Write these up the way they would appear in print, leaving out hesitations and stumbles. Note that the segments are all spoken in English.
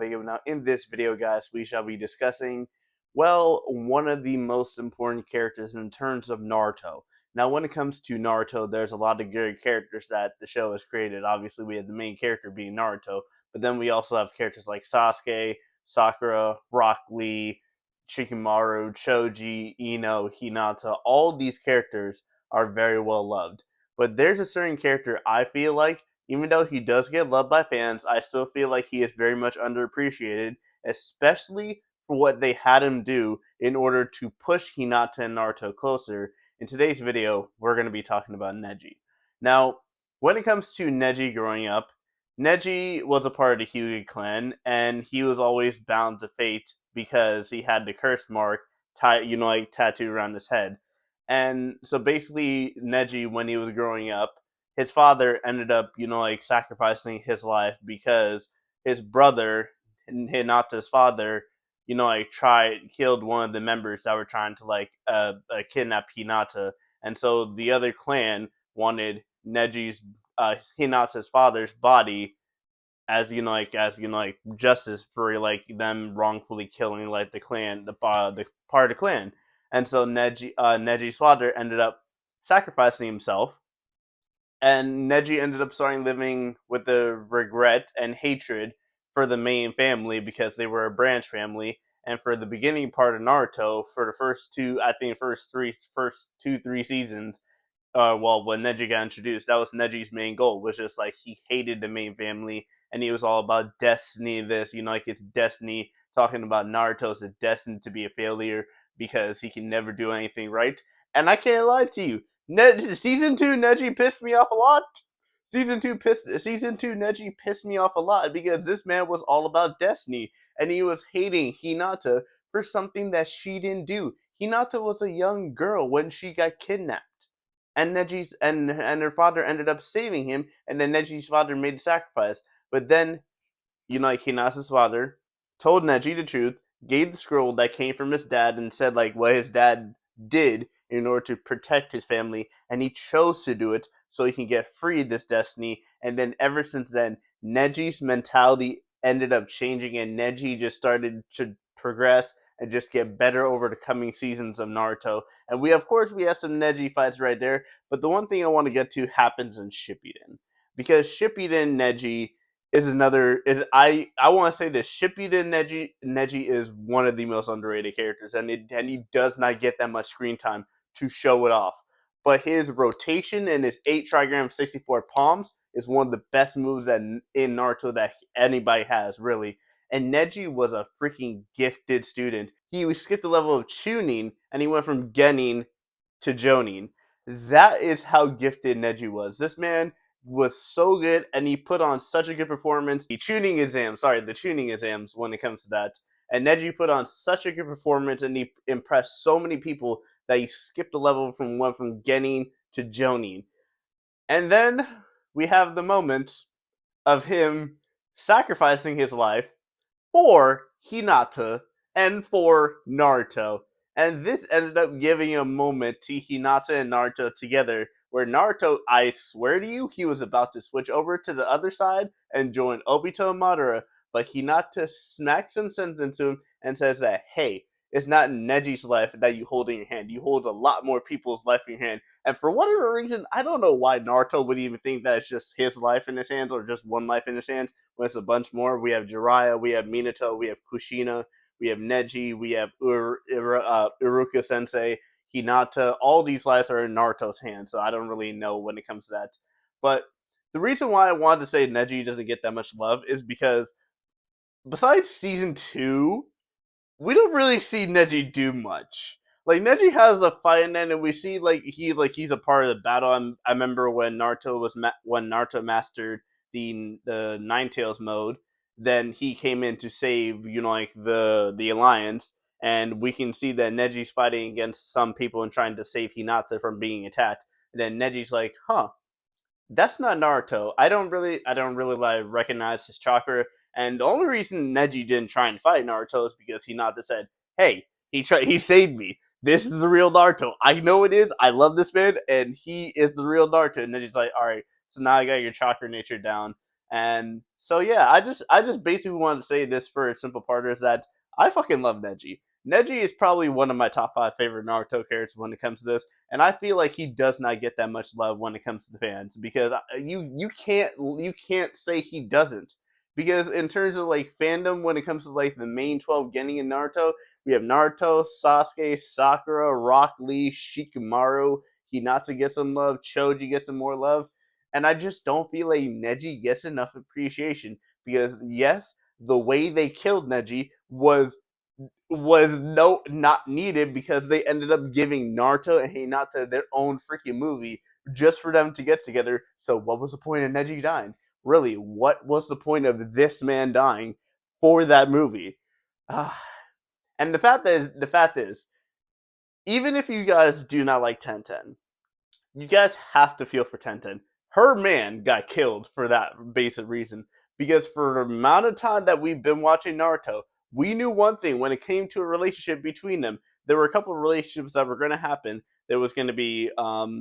video. Now, in this video, guys, we shall be discussing, well, one of the most important characters in terms of Naruto. Now, when it comes to Naruto, there's a lot of good characters that the show has created. Obviously, we have the main character being Naruto, but then we also have characters like Sasuke, Sakura, Rock Lee, Shikamaru, Choji, Ino, Hinata. All these characters are very well loved. But there's a certain character I feel like, even though he does get loved by fans, I still feel like he is very much underappreciated, especially for what they had him do in order to push Hinata and Naruto closer. In today's video, we're going to be talking about Neji. Now, when it comes to Neji growing up, Neji was a part of the Hyuga clan, and he was always bound to fate because he had the curse mark tattooed around his head. And so basically, Neji, when he was growing up, his father ended up, sacrificing his life because his brother, Hinata's father, killed one of the members that were trying to kidnap Hinata, and so the other clan wanted Hinata's father's body as justice for them wrongfully killing the part of the clan, and so Neji's father ended up sacrificing himself, and Neji ended up starting living with the regret and hatred for the main family because they were a branch family. And for the beginning part of Naruto, for the first two, 3 seasons, when Neji got introduced, that was Neji's main goal, was just like he hated the main family and he was all about destiny. It's destiny, talking about Naruto's destined to be a failure because he can never do anything right. And I can't lie to you, season 2 Neji pissed me off a lot. Season two Neji pissed me off a lot because this man was all about destiny and he was hating Hinata for something that she didn't do. Hinata was a young girl when she got kidnapped, and Neji's and her father ended up saving him, and then Neji's father made the sacrifice. But then, Hinata's father told Neji the truth, gave the scroll that came from his dad, and said what his dad did in order to protect his family, and he chose to do it so he can get free of this destiny. And then ever since then, Neji's mentality ended up changing, and Neji just started to progress and just get better over the coming seasons of Naruto. And we, of course, we have some Neji fights right there, but the one thing I want to get to happens in Shippuden, because Shippuden Neji is another. Is I want to say this: Shippuden Neji is one of the most underrated characters, and he does not get that much screen time to show it off. But his rotation and his 8 trigram 64 palms is one of the best moves in Naruto that anybody has, really. And Neji was a freaking gifted student. He skipped the level of tuning, and he went from Genin to Jonin. That is how gifted Neji was. This man was so good, and he put on such a good performance. The tuning exams when it comes to that. And Neji put on such a good performance, and he impressed so many people that he skipped a level went from Genin to Jonin. And then we have the moment of him sacrificing his life for Hinata and for Naruto. And this ended up giving a moment to Hinata and Naruto together, where Naruto, I swear to you, he was about to switch over to the other side and join Obito and Madara, but Hinata smacks some sense into him and says that, hey, it's not Neji's life that you hold in your hand. You hold a lot more people's life in your hand. And for whatever reason, I don't know why Naruto would even think that it's just his life in his hands or just one life in his hands when it's a bunch more. We have Jiraiya, we have Minato, we have Kushina, we have Neji, we have Iruka Sensei, Hinata. All these lives are in Naruto's hands, so I don't really know when it comes to that. But the reason why I wanted to say Neji doesn't get that much love is because besides season 2, we don't really see Neji do much. Neji has a fight in it, and we see he's a part of the battle. I remember when Naruto mastered the Nine Tails mode, then he came in to save the alliance, and we can see that Neji's fighting against some people and trying to save Hinata from being attacked. And then Neji's like, huh, that's not Naruto. I don't really recognize his chakra. And the only reason Neji didn't try and fight Naruto is because Hinata said, "Hey, he saved me. This is the real Naruto. I know it is. I love this man, and he is the real Naruto." And Neji's like, "All right, so now I got your chakra nature down." And so yeah, I just basically wanted to say this for a simple part is that I fucking love Neji. Neji is probably one of my top five favorite Naruto characters when it comes to this, and I feel like he does not get that much love when it comes to the fans because you can't say he doesn't, because in terms of like fandom when it comes to like the main 12 getting in Naruto, we have Naruto, Sasuke, Sakura, Rock Lee, Shikamaru, Hinata gets some love, Choji gets some more love, and I just don't feel like Neji gets enough appreciation because yes, the way they killed Neji was no not needed because they ended up giving Naruto and Hinata their own freaking movie just for them to get together. So what was the point of Neji dying? Really, what was the point of this man dying for that movie? Ah, and the fact is, even if you guys do not like 1010, you guys have to feel for Tenten. Her man got killed for that basic reason. Because for the amount of time that we've been watching Naruto, we knew one thing when it came to a relationship between them. There were a couple of relationships that were going to happen. There was going to be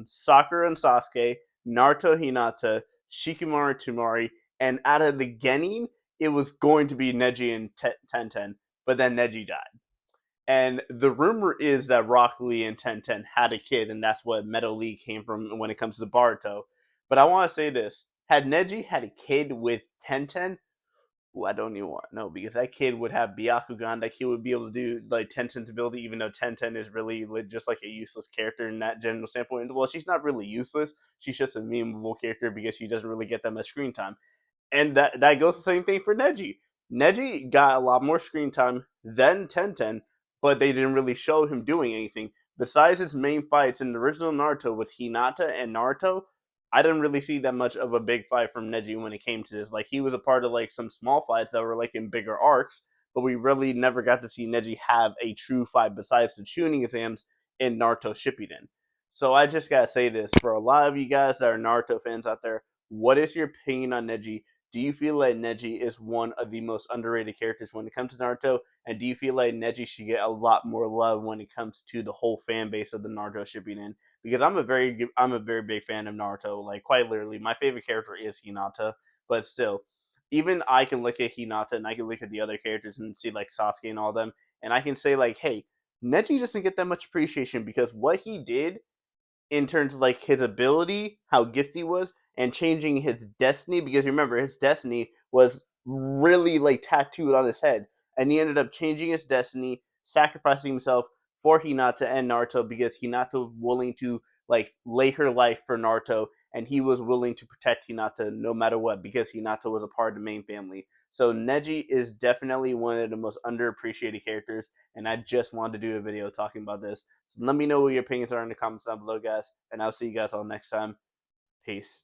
Sakura and Sasuke, Naruto Hinata, Shikamaru Tamari, and out of the beginning, it was going to be Neji and Tenten. But then Neji died. And the rumor is that Rock Lee and Tenten had a kid, and that's what Metal Lee came from when it comes to Baruto. But I want to say this: had Neji had a kid with Tenten, ooh, I don't even want to know because that kid would have Byakugan. That kid would be able to do like Tenten's ability, even though Tenten is really just like a useless character in that general standpoint. Well, she's not really useless; she's just a memeable character because she doesn't really get that much screen time. And that goes the same thing for Neji. Neji got a lot more screen time than Tenten, but they didn't really show him doing anything. Besides his main fights in the original Naruto with Hinata and Naruto, I didn't really see that much of a big fight from Neji when it came to this. Like he was a part of like some small fights that were like in bigger arcs, but we really never got to see Neji have a true fight besides the tuning exams in Naruto Shippuden. So I just gotta say this for a lot of you guys that are Naruto fans out there, what is your opinion on Neji? Do you feel like Neji is one of the most underrated characters when it comes to Naruto? And do you feel like Neji should get a lot more love when it comes to the whole fan base of the Naruto Shippuden? Because I'm a very big fan of Naruto. Like quite literally, my favorite character is Hinata. But still, even I can look at Hinata and I can look at the other characters and see like Sasuke and all them, and I can say like, hey, Neji doesn't get that much appreciation because what he did in terms of like his ability, how gifted he was, and changing his destiny. Because remember, his destiny was really like tattooed on his head, and he ended up changing his destiny, sacrificing himself for Hinata and Naruto because Hinata was willing to like lay her life for Naruto, and he was willing to protect Hinata no matter what because Hinata was a part of the main family. So Neji is definitely one of the most underappreciated characters, and I just wanted to do a video talking about this. So let me know what your opinions are in the comments down below, guys, and I'll see you guys all next time. Peace.